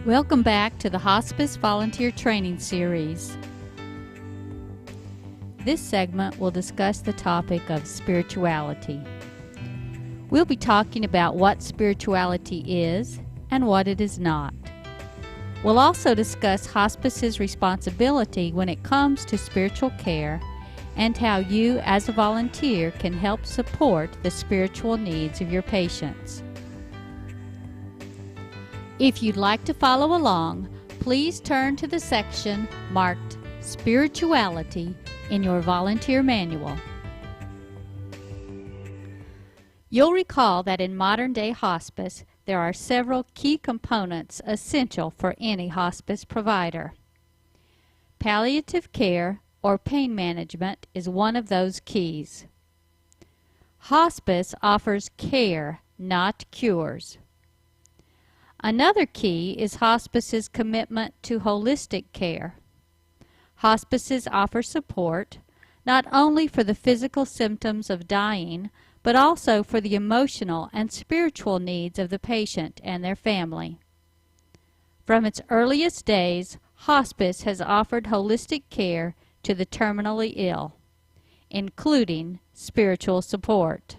Welcome back to the Hospice Volunteer Training Series. This segment will discuss the topic of spirituality. We'll be talking about what spirituality is and what it is not. We'll also discuss hospice's responsibility when it comes to spiritual care and how you as a volunteer can help support the spiritual needs of your patients. If you'd like to follow along, please turn to the section marked Spirituality in your volunteer manual. You'll recall that in modern-day hospice, there are several key components essential for any hospice provider. Palliative care or pain management is one of those keys. Hospice offers care, not cures. Another key is hospice's commitment to holistic care. Hospices offer support not only for the physical symptoms of dying, but also for the emotional and spiritual needs of the patient and their family. From its earliest days, hospice has offered holistic care to the terminally ill, including spiritual support.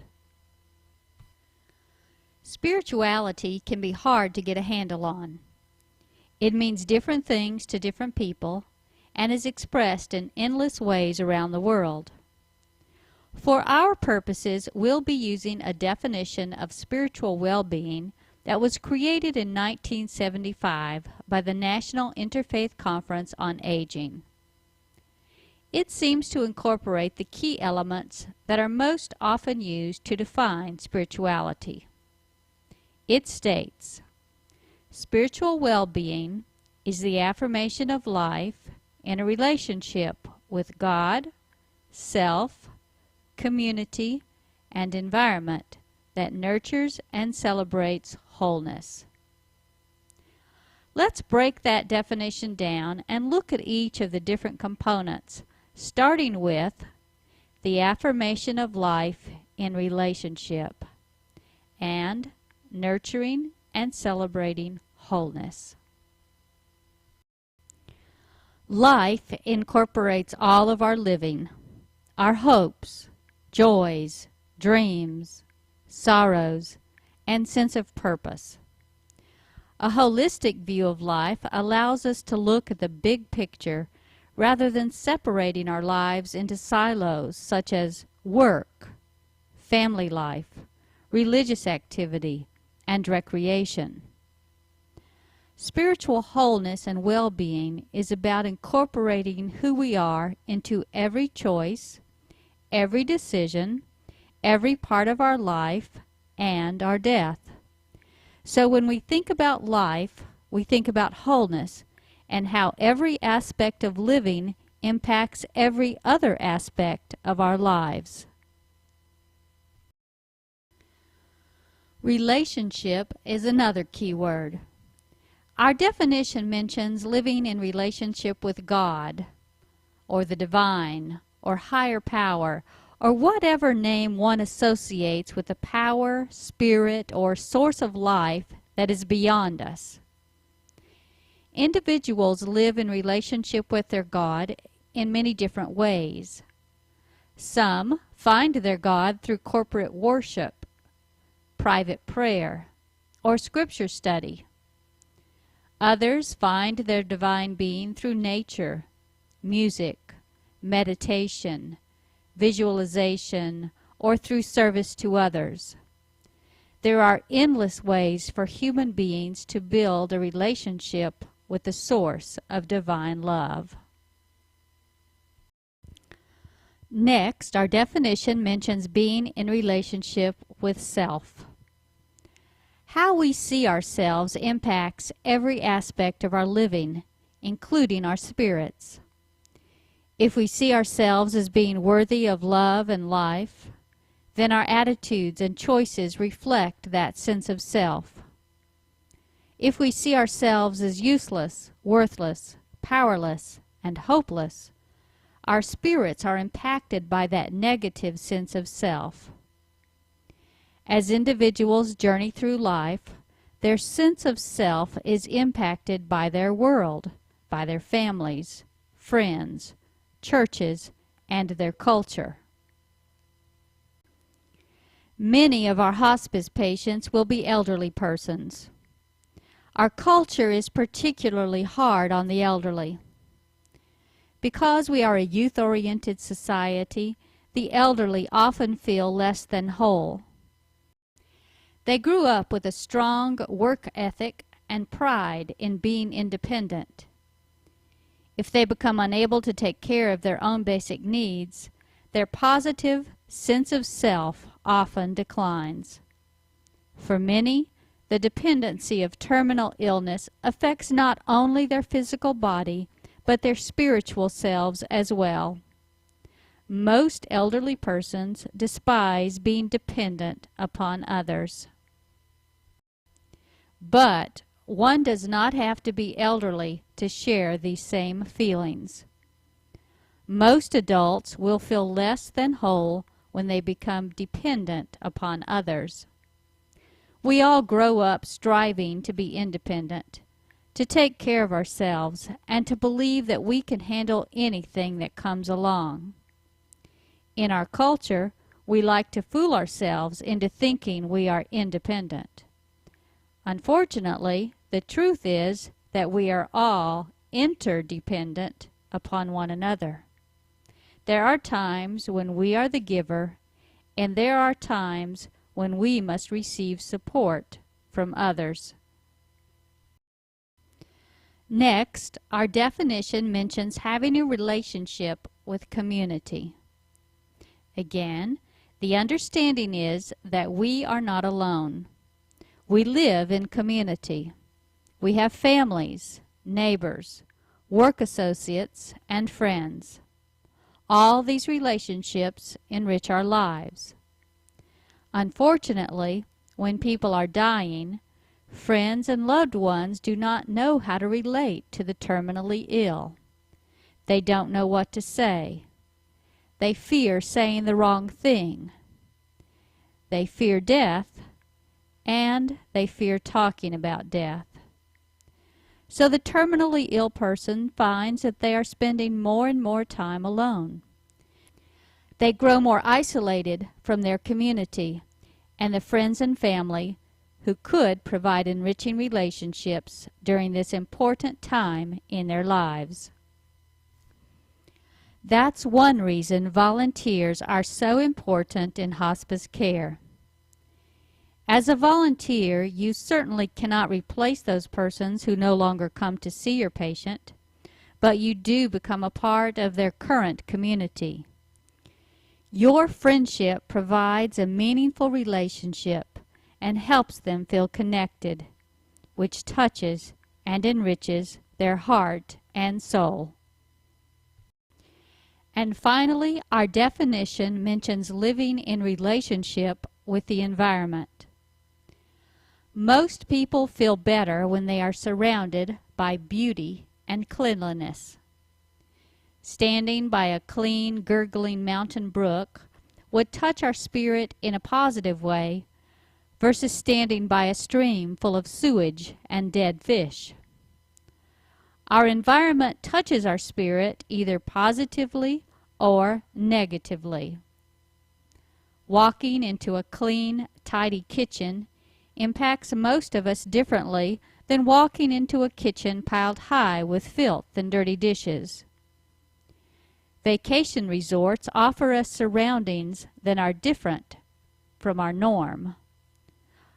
Spirituality can be hard to get a handle on. It means different things to different people and is expressed in endless ways around the world. For our purposes, we'll be using a definition of spiritual well-being that was created in 1975 by the National Interfaith Conference on Aging. It seems to incorporate the key elements that are most often used to define spirituality. It states, spiritual well-being is the affirmation of life in a relationship with God, self, community, and environment that nurtures and celebrates wholeness. Let's break that definition down and look at each of the different components, starting with the affirmation of life in relationship and nurturing and celebrating wholeness. Life incorporates all of our living, our hopes, joys, dreams, sorrows, and sense of purpose. A holistic view of life allows us to look at the big picture rather than separating our lives into silos such as work, family life, religious activity, and recreation. Spiritual wholeness and well-being is about incorporating who we are into every choice, every decision, every part of our life, and our death. So when we think about life, we think about wholeness and how every aspect of living impacts every other aspect of our lives. Relationship is another key word. Our definition mentions living in relationship with God, or the divine, or higher power, or whatever name one associates with the power, spirit, or source of life that is beyond us. Individuals live in relationship with their God in many different ways. Some find their God through corporate worship, private prayer, or scripture study. Others find their divine being through nature, music, meditation, visualization, or through service to others. There are endless ways for human beings to build a relationship with the source of divine love. Next, our definition mentions being in relationship with self. How we see ourselves impacts every aspect of our living, including our spirits. If we see ourselves as being worthy of love and life, then our attitudes and choices reflect that sense of self. If we see ourselves as useless, worthless, powerless, and hopeless, our spirits are impacted by that negative sense of self. As individuals journey through life, Their sense of self is impacted by their world, by their families, friends, churches, and their culture. Many of our hospice patients will be elderly persons. Our culture is particularly hard on the elderly. Because we are a youth-oriented society, the elderly often feel less than whole. They grew up with a strong work ethic and pride in being independent. If they become unable to take care of their own basic needs, their positive sense of self often declines. For many, the dependency of terminal illness affects not only their physical body, but their spiritual selves as well. Most elderly persons despise being dependent upon others. But one does not have to be elderly to share these same feelings. Most adults will feel less than whole when they become dependent upon others. We all grow up striving to be independent, to take care of ourselves, and to believe that we can handle anything that comes along. In our culture, we like to fool ourselves into thinking we are independent. Unfortunately, the truth is that we are all interdependent upon one another. There are times when we are the giver, and there are times when we must receive support from others. Next, our definition mentions having a relationship with community. Again, the understanding is that we are not alone. We live in community. We have families, neighbors, work associates, and friends. All these relationships enrich our lives. Unfortunately, when people are dying, friends and loved ones do not know how to relate to the terminally ill. They don't know what to say. They fear saying the wrong thing. They fear death, and they fear talking about death. So the terminally ill person finds that they are spending more and more time alone. They grow more isolated from their community and the friends and family who could provide enriching relationships during this important time in their lives. That's one reason volunteers are so important in hospice care. As a volunteer, you certainly cannot replace those persons who no longer come to see your patient, but you do become a part of their current community. Your friendship provides a meaningful relationship and helps them feel connected, which touches and enriches their heart and soul. And finally, our definition mentions living in relationship with the environment. Most people feel better when they are surrounded by beauty and cleanliness. Standing by a clean, gurgling mountain brook would touch our spirit in a positive way versus standing by a stream full of sewage and dead fish. Our environment touches our spirit either positively or negatively. Walking into a clean, tidy kitchen impacts most of us differently than walking into a kitchen piled high with filth and dirty dishes. Vacation resorts offer us surroundings that are different from our norm.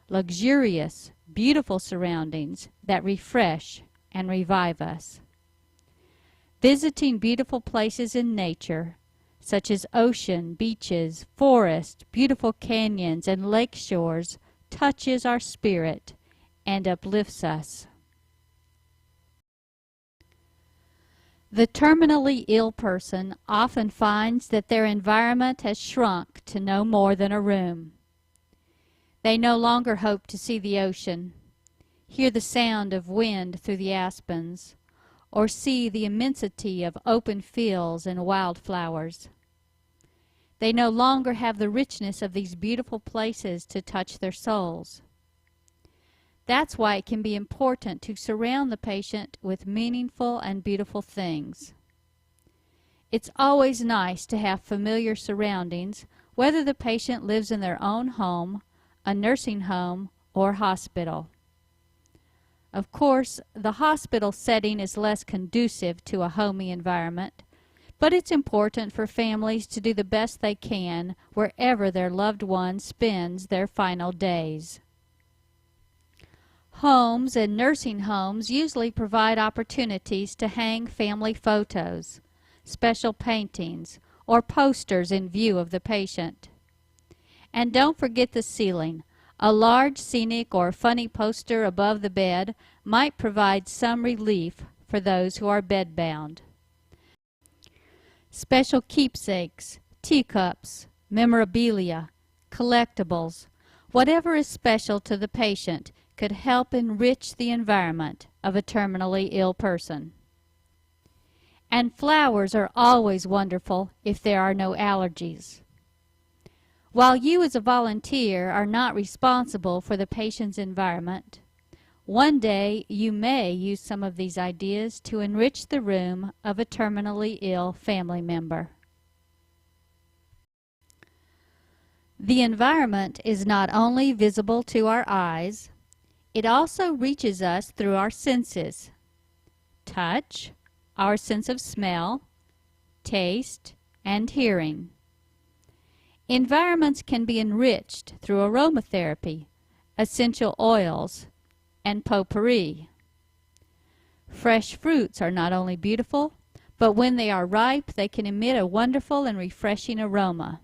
Luxurious, beautiful surroundings that refresh and revive us. Visiting beautiful places in nature, such as ocean, beaches, forests, beautiful canyons, and lake shores, touches our spirit and uplifts us. The terminally ill person often finds that their environment has shrunk to no more than a room. They no longer hope to see the ocean, hear the sound of wind through the aspens, or see the immensity of open fields and wildflowers. They no longer have the richness of these beautiful places to touch their souls. That's why it can be important to surround the patient with meaningful and beautiful things. It's always nice to have familiar surroundings, whether the patient lives in their own home, a nursing home, or hospital. Of course, the hospital setting is less conducive to a homey environment, but it's important for families to do the best they can wherever their loved one spends their final days. Homes and nursing homes usually provide opportunities to hang family photos, special paintings, or posters in view of the patient. And don't forget the ceiling. A large scenic or funny poster above the bed might provide some relief for those who are bedbound. Special keepsakes, teacups, memorabilia, collectibles, whatever is special to the patient could help enrich the environment of a terminally ill person. And flowers are always wonderful if there are no allergies. While you as a volunteer are not responsible for the patient's environment, one day you may use some of these ideas to enrich the room of a terminally ill family member. The environment is not only visible to our eyes, it also reaches us through our senses. Touch, our sense of smell, taste, and hearing. Environments can be enriched through aromatherapy, essential oils, and potpourri. Fresh fruits are not only beautiful, but when they are ripe, they can emit a wonderful and refreshing aroma.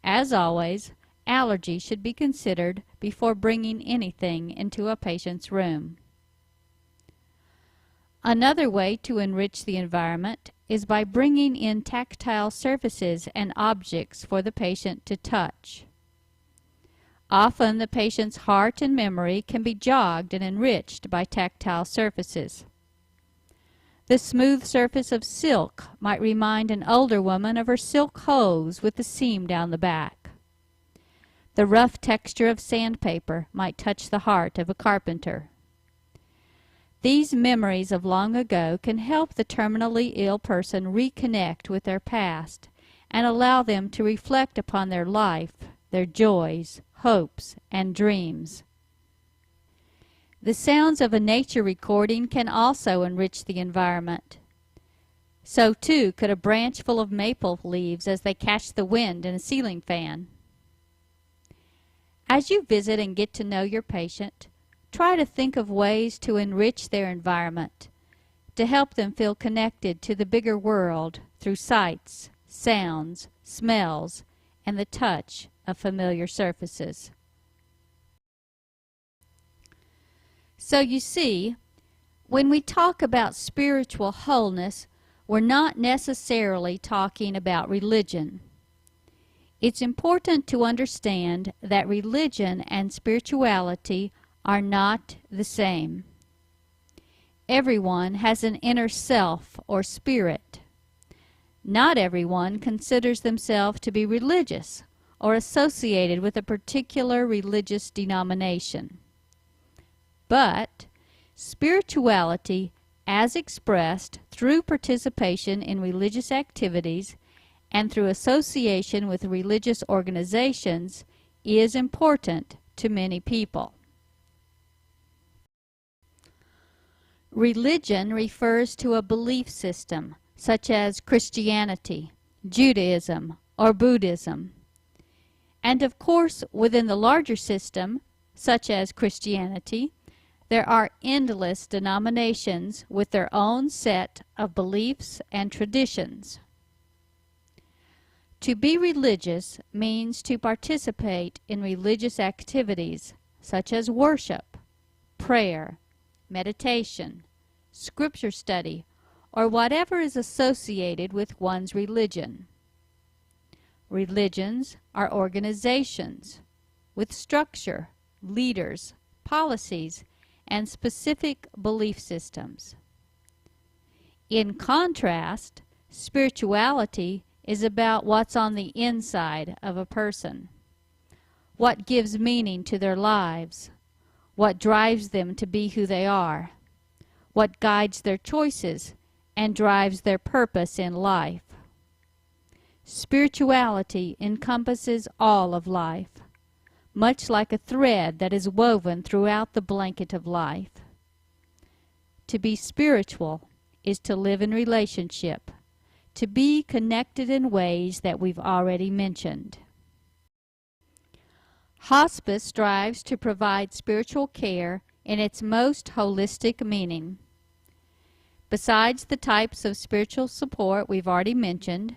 As always, allergy should be considered before bringing anything into a patient's room. Another way to enrich the environment is by bringing in tactile surfaces and objects for the patient to touch. Often the patient's heart and memory can be jogged and enriched by tactile surfaces. The smooth surface of silk might remind an older woman of her silk hose with the seam down the back. The rough texture of sandpaper might touch the heart of a carpenter. These memories of long ago can help the terminally ill person reconnect with their past and allow them to reflect upon their life, their joys, hopes, and dreams. The sounds of a nature recording can also enrich the environment. So too could a branch full of maple leaves as they catch the wind in a ceiling fan. As you visit and get to know your patient, try to think of ways to enrich their environment, to help them feel connected to the bigger world through sights, sounds, smells, and the touch of familiar surfaces. So you see, when we talk about spiritual wholeness, we're not necessarily talking about religion. It's important to understand that religion and spirituality are not the same. Everyone has an inner self or spirit. Not everyone considers themselves to be religious or associated with a particular religious denomination. But spirituality, as expressed through participation in religious activities and through association with religious organizations, is important to many people. Religion refers to a belief system, such as Christianity, Judaism, or Buddhism. And of course, within the larger system, such as Christianity, there are endless denominations with their own set of beliefs and traditions. To be religious means to participate in religious activities such as worship, prayer, meditation, scripture study, or whatever is associated with one's religion. Religions are organizations with structure, leaders, policies, and specific belief systems. In contrast, spirituality is about what's on the inside of a person, what gives meaning to their lives, what drives them to be who they are, what guides their choices and drives their purpose in life. Spirituality encompasses all of life, much like a thread that is woven throughout the blanket of life. To be spiritual is to live in relationship, to be connected in ways that we've already mentioned. Hospice strives to provide spiritual care in its most holistic meaning. Besides the types of spiritual support we've already mentioned,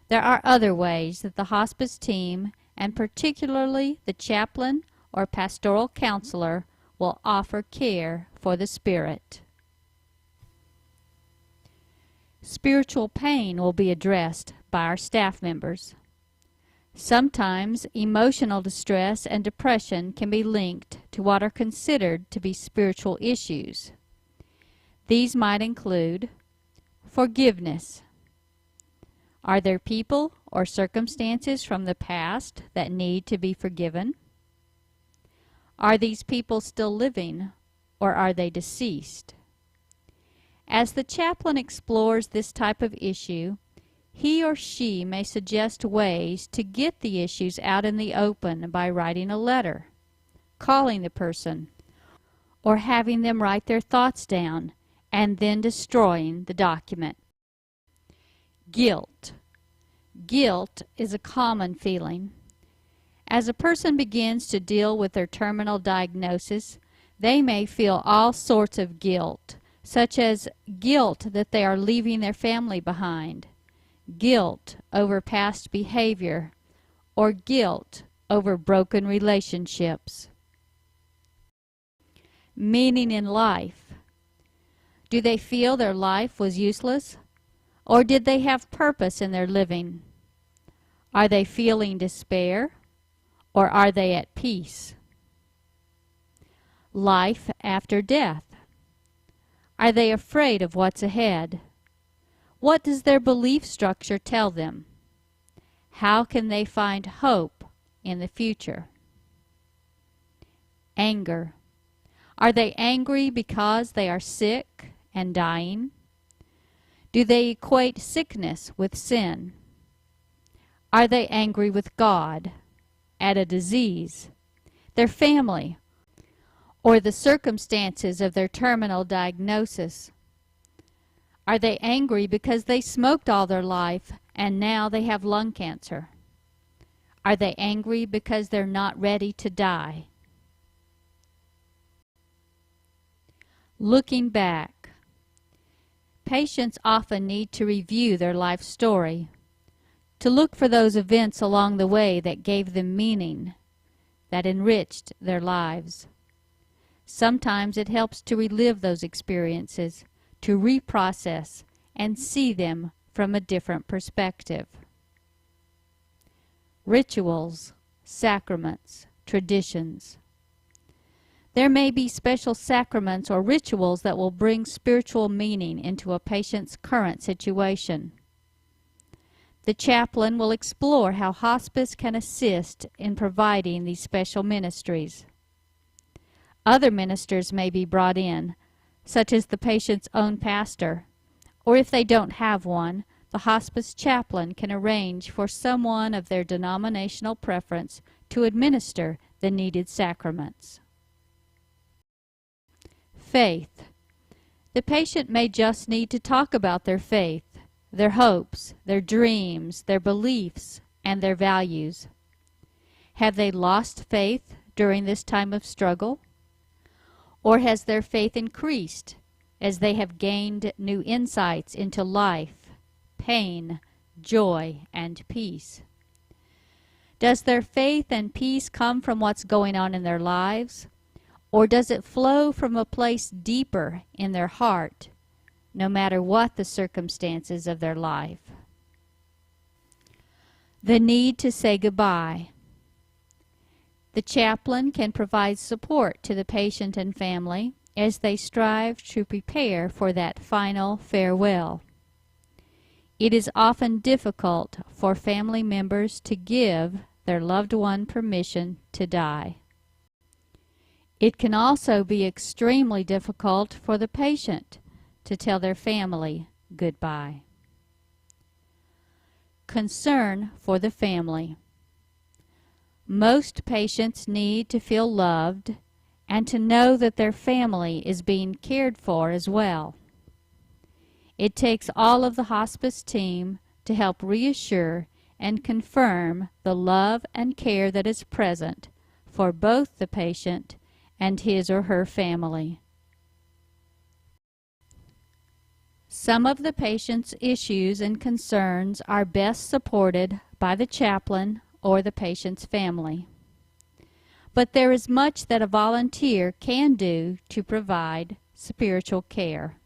there are other ways that the hospice team, and particularly the chaplain or pastoral counselor, will offer care for the spirit. Spiritual pain will be addressed by our staff members. Sometimes emotional distress and depression can be linked to what are considered to be spiritual issues. These might include forgiveness. Are there people or circumstances from the past that need to be forgiven? Are these people still living, or are they deceased? As the chaplain explores this type of issue, he or she may suggest ways to get the issues out in the open by writing a letter, calling the person, or having them write their thoughts down and then destroying the document. Guilt. Guilt is a common feeling. As a person begins to deal with their terminal diagnosis, they may feel all sorts of guilt, such as guilt that they are leaving their family behind, guilt over past behavior, or guilt over broken relationships. Meaning in life. Do they feel their life was useless? Or did they have purpose in their living? Are they feeling despair? Or are they at peace? Life after death. Are they afraid of what's ahead? What does their belief structure tell them? How can they find hope in the future? Anger. Are they angry because they are sick and dying? Do they equate sickness with sin? Are they angry with God, at a disease, their family, or the circumstances of their terminal diagnosis? Are they angry because they smoked all their life and now they have lung cancer? Are they angry because they're not ready to die? Looking back. Patients often need to review their life story, to look for those events along the way that gave them meaning, that enriched their lives. Sometimes it helps to relive those experiences, to reprocess and see them from a different perspective. Rituals, sacraments, traditions. There may be special sacraments or rituals that will bring spiritual meaning into a patient's current situation. The chaplain will explore how hospice can assist in providing these special ministries. Other ministers may be brought in, such as the patient's own pastor, or if they don't have one, the hospice chaplain can arrange for someone of their denominational preference to administer the needed sacraments. Faith. The patient may just need to talk about their faith, their hopes, their dreams, their beliefs, and their values. Have they lost faith during this time of struggle? Or has their faith increased as they have gained new insights into life, pain, joy, and peace? Does their faith and peace come from what's going on in their lives? Or does it flow from a place deeper in their heart, no matter what the circumstances of their life? The need to say goodbye. The chaplain can provide support to the patient and family as they strive to prepare for that final farewell. It is often difficult for family members to give their loved one permission to die. It can also be extremely difficult for the patient to tell their family goodbye. Concern for the family. Most patients need to feel loved and to know that their family is being cared for as well. It takes all of the hospice team to help reassure and confirm the love and care that is present for both the patient and his or her family. Some of the patient's issues and concerns are best supported by the chaplain or the patient's family. But there is much that a volunteer can do to provide spiritual care.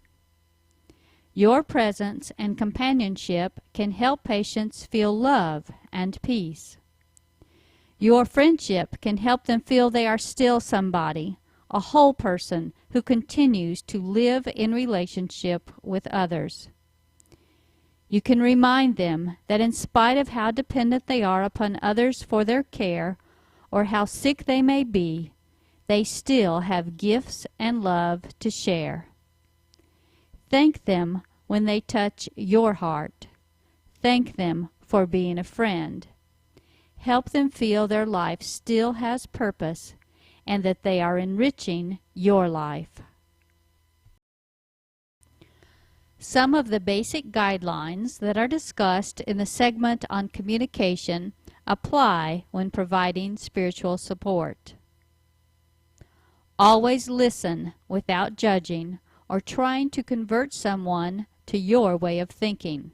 Your presence and companionship can help patients feel love and peace. Your friendship can help them feel they are still somebody, a whole person who continues to live in relationship with others. You can remind them that in spite of how dependent they are upon others for their care, or how sick they may be, they still have gifts and love to share. Thank them when they touch your heart. Thank them for being a friend. Help them feel their life still has purpose and that they are enriching your life. Some of the basic guidelines that are discussed in the segment on communication apply when providing spiritual support. Always listen without judging or trying to convert someone to your way of thinking.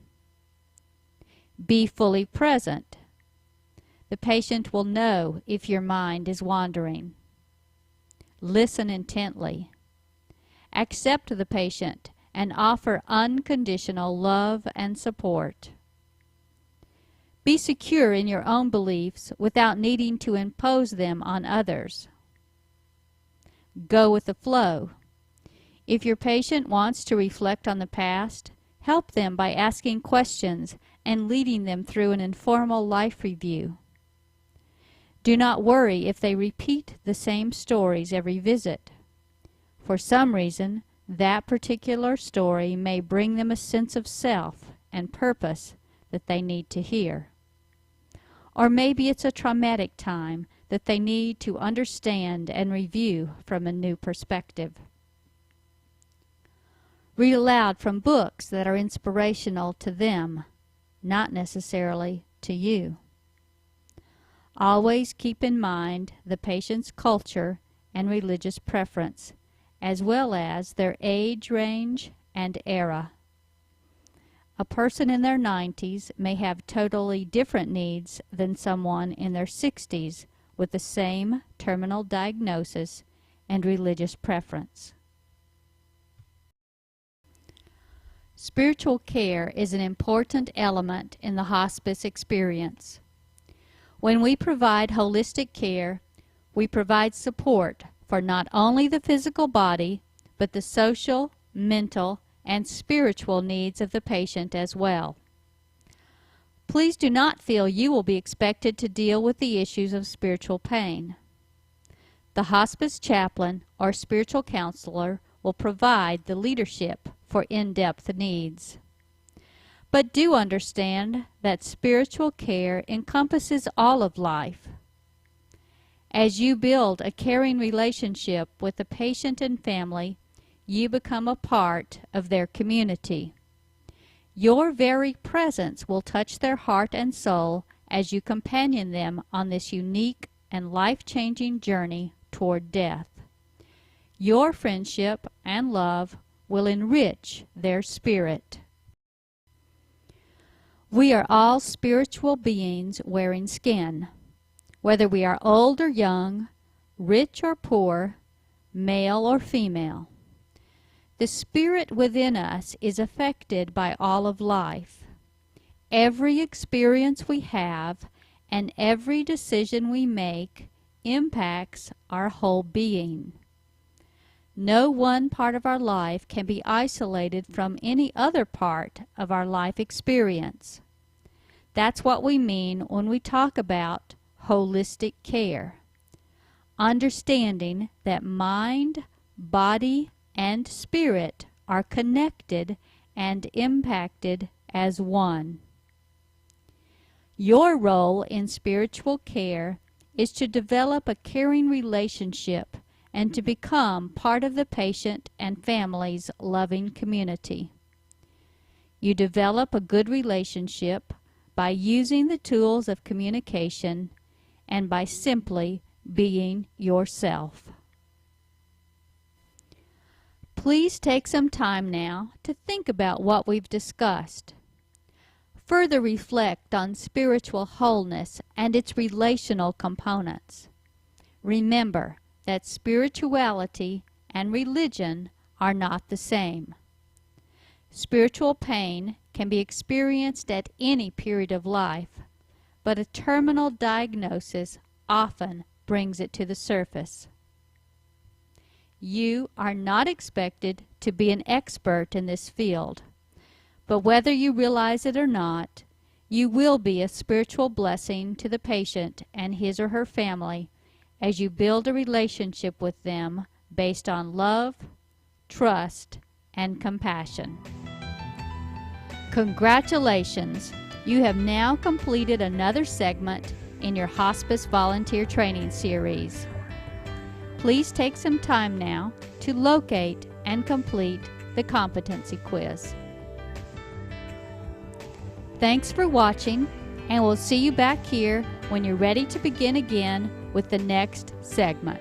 Be fully present. The patient will know if your mind is wandering. Listen intently. Accept the patient and offer unconditional love and support. Be secure in your own beliefs without needing to impose them on others. Go with the flow. If your patient wants to reflect on the past, help them by asking questions and leading them through an informal life review. Do not worry if they repeat the same stories every visit. For some reason, that particular story may bring them a sense of self and purpose that they need to hear. Or maybe it's a traumatic time that they need to understand and review from a new perspective. Read aloud from books that are inspirational to them, not necessarily to you. Always keep in mind the patient's culture and religious preference, as well as their age range and era. A person in their 90s may have totally different needs than someone in their 60s with the same terminal diagnosis and religious preference. Spiritual care is an important element in the hospice experience. When we provide holistic care, we provide support for not only the physical body, but the social, mental, and spiritual needs of the patient as well. Please do not feel you will be expected to deal with the issues of spiritual pain. The hospice chaplain or spiritual counselor will provide the leadership for in-depth needs. But do understand that spiritual care encompasses all of life. As you build a caring relationship with the patient and family, you become a part of their community. Your very presence will touch their heart and soul as you companion them on this unique and life-changing journey toward death. Your friendship and love will enrich their spirit. We are all spiritual beings wearing skin. Whether we are old or young, rich or poor, male or female. The spirit within us is affected by all of life. Every experience we have and every decision we make impacts our whole being. No one part of our life can be isolated from any other part of our life experience. That's what we mean when we talk about holistic care. understanding that mind, body, and spirit are connected and impacted as one. Your role in spiritual care is to develop a caring relationship and to become part of the patient and family's loving community. You develop a good relationship by using the tools of communication and by simply being yourself. Please take some time now to think about what we've discussed. Further reflect on spiritual wholeness and its relational components. Remember that spirituality and religion are not the same. Spiritual pain can be experienced at any period of life, but a terminal diagnosis often brings it to the surface. You are not expected to be an expert in this field, but whether you realize it or not, you will be a spiritual blessing to the patient and his or her family as you build a relationship with them based on love, trust, and compassion. Congratulations! You have now completed another segment in your Hospice Volunteer Training Series. Please take some time now to locate and complete the competency quiz. Thanks for watching, and we'll see you back here when you're ready to begin again with the next segment.